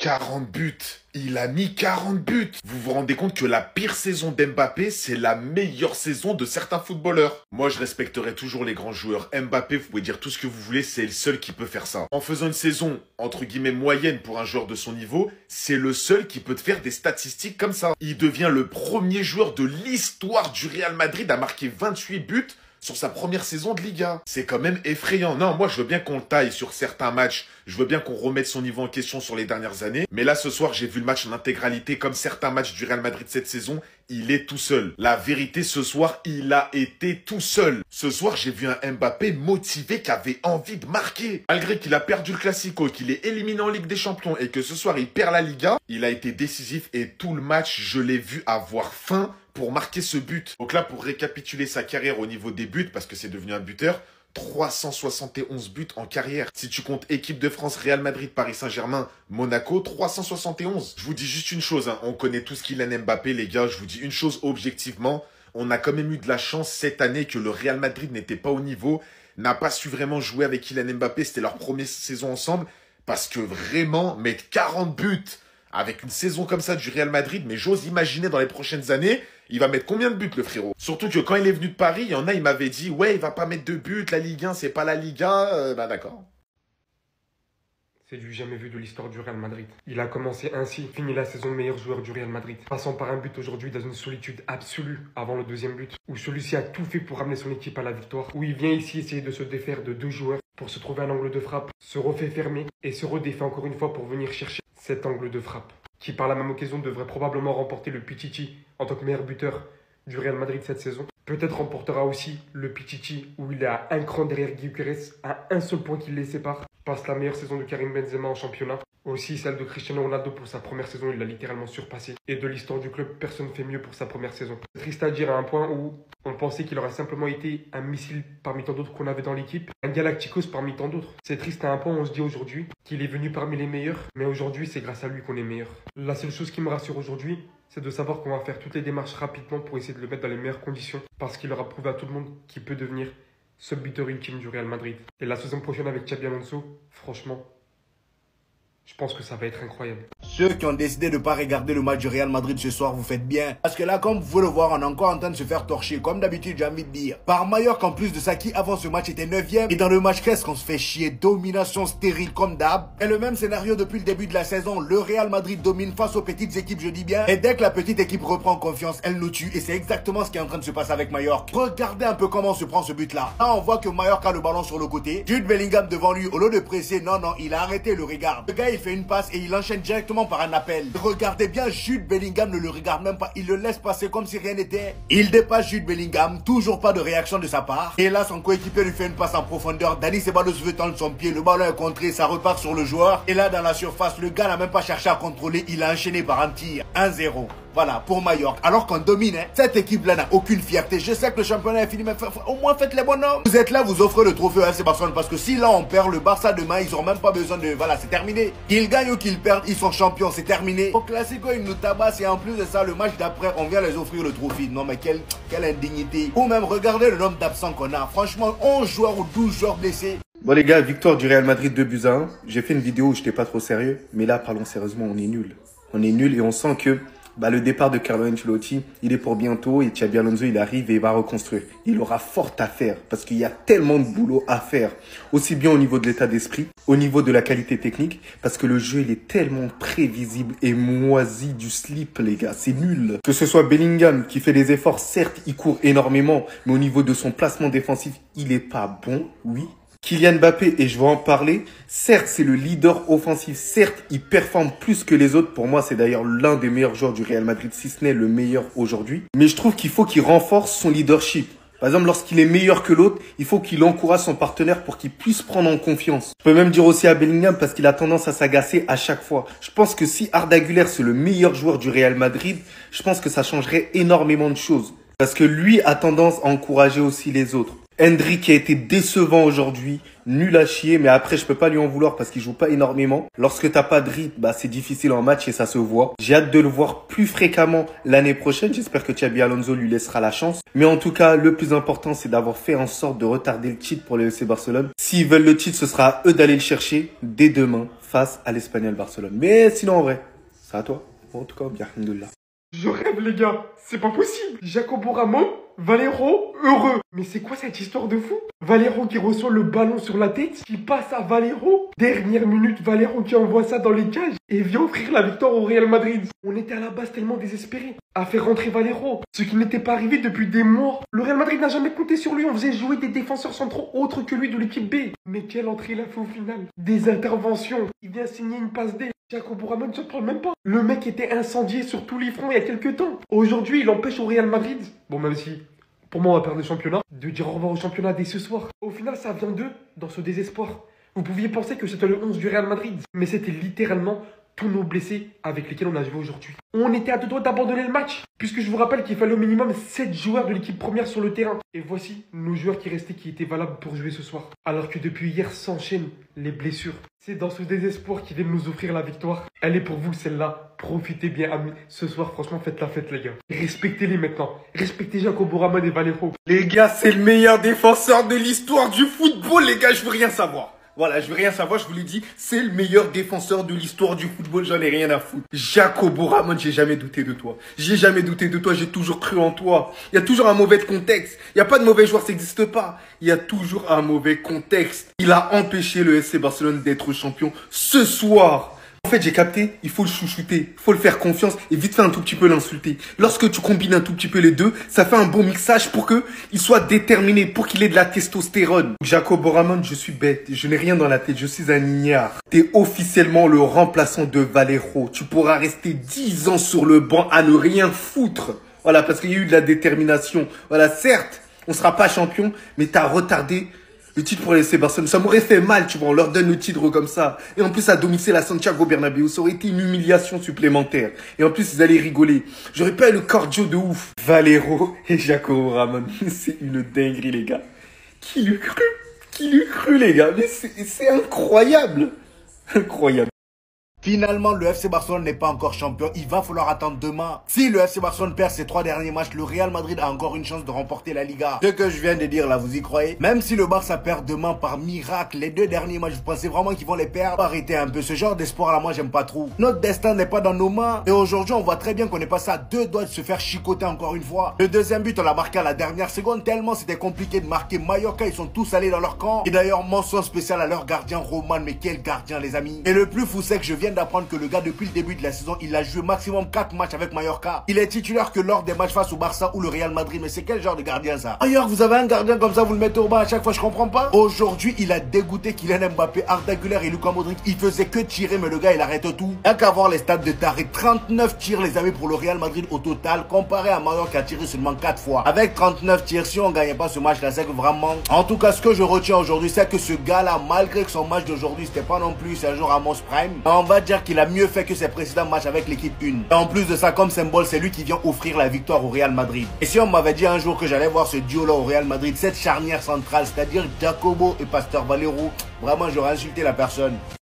40 buts. Il a mis 40 buts. Vous vous rendez compte que la pire saison d'Mbappé, c'est la meilleure saison de certains footballeurs. Moi, je respecterai toujours les grands joueurs. Mbappé, vous pouvez dire tout ce que vous voulez, c'est le seul qui peut faire ça. En faisant une saison, entre guillemets, moyenne pour un joueur de son niveau, c'est le seul qui peut te faire des statistiques comme ça. Il devient le premier joueur de l'histoire du Real Madrid à marquer 28 buts sur sa première saison de Liga. C'est quand même effrayant. Non, moi, je veux bien qu'on le taille sur certains matchs. Je veux bien qu'on remette son niveau en question sur les dernières années. Mais là, ce soir, j'ai vu le match en intégralité. Comme certains matchs du Real Madrid cette saison, il est tout seul. La vérité, ce soir, il a été tout seul. Ce soir, j'ai vu un Mbappé motivé qui avait envie de marquer. Malgré qu'il a perdu le Classico, qu'il est éliminé en Ligue des Champions et que ce soir, il perd la Liga, il a été décisif et tout le match, je l'ai vu avoir faim pour marquer ce but. Donc là, pour récapituler sa carrière au niveau des buts, parce que c'est devenu un buteur, 371 buts en carrière. Si tu comptes équipe de France, Real Madrid, Paris Saint-Germain, Monaco, 371. Je vous dis juste une chose, hein. On connaît tous Kylian Mbappé, les gars. Je vous dis une chose objectivement. On a quand même eu de la chance cette année que le Real Madrid n'était pas au niveau, n'a pas su vraiment jouer avec Kylian Mbappé. C'était leur première saison ensemble. Parce que vraiment, mettre 40 buts avec une saison comme ça du Real Madrid, mais j'ose imaginer dans les prochaines années, il va mettre combien de buts, le frérot? Surtout que quand il est venu de Paris, il y en a, il m'avait dit, ouais, il va pas mettre de buts, la Ligue 1, c'est pas la Ligue 1. Bah d'accord. C'est du jamais vu de l'histoire du Real Madrid. Il a commencé ainsi, fini la saison meilleur joueur du Real Madrid, passant par un but aujourd'hui dans une solitude absolue avant le deuxième but, où celui-ci a tout fait pour ramener son équipe à la victoire, où il vient ici essayer de se défaire de deux joueurs pour se trouver un angle de frappe, se refait fermer et se redéfait encore une fois pour venir chercher cet angle de frappe, qui par la même occasion devrait probablement remporter le Pichichi en tant que meilleur buteur du Real Madrid cette saison. Peut-être remportera aussi le Pichichi où il est à un cran derrière Gyökeres, à un seul point qui les sépare. Passe la meilleure saison de Karim Benzema en championnat. Aussi celle de Cristiano Ronaldo pour sa première saison, il l'a littéralement surpassé. Et de l'histoire du club, personne ne fait mieux pour sa première saison. C'est triste à dire à un point où on pensait qu'il aurait simplement été un missile parmi tant d'autres qu'on avait dans l'équipe. Un Galacticos parmi tant d'autres. C'est triste à un point où on se dit aujourd'hui qu'il est venu parmi les meilleurs. Mais aujourd'hui, c'est grâce à lui qu'on est meilleur. La seule chose qui me rassure aujourd'hui, c'est de savoir qu'on va faire toutes les démarches rapidement pour essayer de le mettre dans les meilleures conditions. Parce qu'il aura prouvé à tout le monde qu'il peut devenir ce buteur ultime du Real Madrid. Et la saison prochaine avec Xabi Alonso, franchement, je pense que ça va être incroyable. Ceux qui ont décidé de ne pas regarder le match du Real Madrid ce soir, vous faites bien. Parce que là, comme vous pouvez le voir, on est encore en train de se faire torcher. Comme d'habitude, j'ai envie de dire. Par Mallorca, en plus de ça, qui avant ce match était 9e. Et dans le match, qu'est-ce qu'on se fait chier? Domination stérile comme d'hab. Et le même scénario depuis le début de la saison. Le Real Madrid domine face aux petites équipes, je dis bien. Et dès que la petite équipe reprend confiance, elle nous tue. Et c'est exactement ce qui est en train de se passer avec Mallorca. Regardez un peu comment se prend ce but-là. Là, on voit que Mallorca a le ballon sur le côté. Jude Bellingham devant lui. Au lieu de presser, non, il a arrêté le regard. Le gars, il fait une passe et il enchaîne directement par un appel. Regardez bien, Jude Bellingham ne le regarde même pas. Il le laisse passer comme si rien n'était. Il dépasse Jude Bellingham. Toujours pas de réaction de sa part. Et là, son coéquipier lui fait une passe en profondeur. Dani Ceballos veut tendre son pied. Le ballon est contré. Ça repart sur le joueur. Et là, dans la surface, le gars n'a même pas cherché à contrôler. Il a enchaîné par un tir. 1-0. Voilà, pour Mallorca. Alors qu'on domine, hein. Cette équipe-là n'a aucune fierté. Je sais que le championnat est fini, mais au moins faites les bonhommes. Vous êtes là, vous offrez le trophée à FC Barcelone. Parce que si là, on perd le Barça demain, ils n'auront même pas besoin de... Voilà, c'est terminé. Qu'ils gagnent ou qu'ils perdent, ils sont champions, c'est terminé. Au Classico, ils nous tabassent. Et en plus de ça, le match d'après, on vient les offrir le trophée. Non, mais quelle indignité. Ou même, regardez le nombre d'absents qu'on a. Franchement, 11 joueurs ou 12 joueurs blessés. Bon les gars, victoire du Real Madrid 2-1. J'ai fait une vidéo où j'étais pas trop sérieux. Mais là, parlons sérieusement, on est nul. On est nul et on sent que... le départ de Carlo Ancelotti, il est pour bientôt et Xabi Alonso, il arrive et il va reconstruire. Il aura fort à faire parce qu'il y a tellement de boulot à faire. Aussi bien au niveau de l'état d'esprit, au niveau de la qualité technique, parce que le jeu, il est tellement prévisible et moisi du slip, les gars. C'est nul. Que ce soit Bellingham qui fait des efforts, certes, il court énormément, mais au niveau de son placement défensif, il est pas bon, oui. Kylian Mbappé, et je vais en parler, certes c'est le leader offensif, certes il performe plus que les autres, pour moi c'est d'ailleurs l'un des meilleurs joueurs du Real Madrid, si ce n'est le meilleur aujourd'hui, mais je trouve qu'il faut qu'il renforce son leadership. Par exemple, lorsqu'il est meilleur que l'autre, il faut qu'il encourage son partenaire pour qu'il puisse prendre en confiance. Je peux même dire aussi à Bellingham parce qu'il a tendance à s'agacer à chaque fois. Je pense que si Arda Güler c'est le meilleur joueur du Real Madrid, je pense que ça changerait énormément de choses. Parce que lui a tendance à encourager aussi les autres. Endrick a été décevant aujourd'hui, nul à chier, mais après je peux pas lui en vouloir parce qu'il joue pas énormément. Lorsque t'as pas de rythme, c'est difficile en match et ça se voit. J'ai hâte de le voir plus fréquemment l'année prochaine. J'espère que Xabi Alonso lui laissera la chance. Mais en tout cas, le plus important, c'est d'avoir fait en sorte de retarder le titre pour le FC Barcelone. S'ils veulent le titre, ce sera à eux d'aller le chercher dès demain. face à l'Espagnol Barcelone. Mais sinon, en vrai, c'est à toi. En tout cas, bien, alhamdoulilah. Je rêve, les gars. C'est pas possible. Jacobo Ramon, Valero, heureux. Mais c'est quoi cette histoire de fou? Valero qui reçoit le ballon sur la tête, qui passe à Valero. Dernière minute, Valero qui envoie ça dans les cages et vient offrir la victoire au Real Madrid. On était à la base tellement désespérés à faire rentrer Valero, ce qui n'était pas arrivé depuis des mois. Le Real Madrid n'a jamais compté sur lui. On faisait jouer des défenseurs centraux autres que lui de l'équipe B. Mais quelle entrée il a fait au final? Des interventions. Il vient signer une passe D. Jacobo Ramon ne se prend même pas. Le mec était incendié sur tous les fronts il y a quelques temps. Aujourd'hui, il empêche au Real Madrid. Bon, même si, pour moi, on va perdre le championnat. De dire au revoir au championnat dès ce soir. Au final, ça vient d'eux, dans ce désespoir. Vous pouviez penser que c'était le 11 du Real Madrid. Mais c'était littéralement tous nos blessés avec lesquels on a joué aujourd'hui. On était à deux doigts d'abandonner le match. Puisque je vous rappelle qu'il fallait au minimum 7 joueurs de l'équipe première sur le terrain. Et voici nos joueurs qui restaient, qui étaient valables pour jouer ce soir. Alors que depuis hier s'enchaînent les blessures. C'est dans ce désespoir qu'ils viennent nous offrir la victoire. Elle est pour vous celle-là. Profitez bien, amis. Ce soir, franchement, faites la fête, les gars. Respectez-les maintenant. Respectez Jacobo Ramon et Valero. Les gars, c'est le meilleur défenseur de l'histoire du football, les gars. Je veux rien savoir. Voilà, je veux rien savoir, je vous l'ai dit, c'est le meilleur défenseur de l'histoire du football, j'en ai rien à foutre. Jacobo Ramon, j'ai jamais douté de toi. J'ai jamais douté de toi, j'ai toujours cru en toi. Il y a toujours un mauvais contexte. Il n'y a pas de mauvais joueur, ça n'existe pas. Il y a toujours un mauvais contexte. Il a empêché le FC Barcelone d'être champion ce soir. En fait, j'ai capté, il faut le chouchouter, il faut le faire confiance et vite fait un tout petit peu l'insulter. Lorsque tu combines un tout petit peu les deux, ça fait un bon mixage pour qu'il soit déterminé, pour qu'il ait de la testostérone. Jacobo Ramon, je suis bête, je n'ai rien dans la tête, je suis un ignare. T'es officiellement le remplaçant de Valero. Tu pourras rester 10 ans sur le banc à ne rien foutre. Voilà, parce qu'il y a eu de la détermination. Voilà, certes, on sera pas champion, mais t'as retardé le titre pour les FC Barcelone. Ça m'aurait fait mal, tu vois, on leur donne le titre comme ça. Et en plus, à domicile à Santiago Bernabéu, ça aurait été une humiliation supplémentaire. Et en plus, ils allaient rigoler. J'aurais pas eu le cardio de ouf. Valero et Jacobo Ramon, c'est une dinguerie, les gars. Qui l'eût cru? Qui l'eût cru, les gars? Mais c'est incroyable. Incroyable. Finalement, le FC Barcelone n'est pas encore champion. Il va falloir attendre demain. Si le FC Barcelone perd ses 3 derniers matchs, le Real Madrid a encore une chance de remporter la Liga. Ce que je viens de dire là, vous y croyez? Même si le Barça perd demain par miracle, les 2 derniers matchs, vous pensez vraiment qu'ils vont les perdre? Arrêtez un peu, ce genre d'espoir là, moi j'aime pas trop. Notre destin n'est pas dans nos mains. Et aujourd'hui, on voit très bien qu'on est passé à 2 doigts de se faire chicoter encore une fois. Le deuxième but, on l'a marqué à la dernière seconde, tellement c'était compliqué de marquer. Mallorca, ils sont tous allés dans leur camp. Et d'ailleurs, mention spéciale à leur gardien Roman. Mais quel gardien, les amis. Et le plus fou, c'est que je viens d'apprendre que le gars, depuis le début de la saison, il a joué maximum 4 matchs avec Mallorca. Il est titulaire que lors des matchs face au Barça ou le Real Madrid. Mais c'est quel genre de gardien ça? D'ailleurs, vous avez un gardien comme ça, vous le mettez au banc à chaque fois, je comprends pas. Aujourd'hui, il a dégoûté Kylian Mbappé, Arda Güler et Luka Modric. Il faisait que tirer, mais le gars, il arrête tout. Rien qu'à voir les stats de Tarek, 39 tirs les amis pour le Real Madrid au total, comparé à Mallorca qui a tiré seulement 4 fois. Avec 39 tirs, si on gagnait pas ce match là, c'est que vraiment... En tout cas, ce que je retiens aujourd'hui, c'est que ce gars-là, malgré que son match d'aujourd'hui, c'était pas non plus un jour à Mons Prime, on va dire qu'il a mieux fait que ses précédents matchs avec l'équipe 1. Et en plus de ça, comme symbole, c'est lui qui vient offrir la victoire au Real Madrid. Et si on m'avait dit un jour que j'allais voir ce duo-là au Real Madrid, cette charnière centrale, c'est-à-dire Jacobo et Pastor Valero, vraiment j'aurais insulté la personne.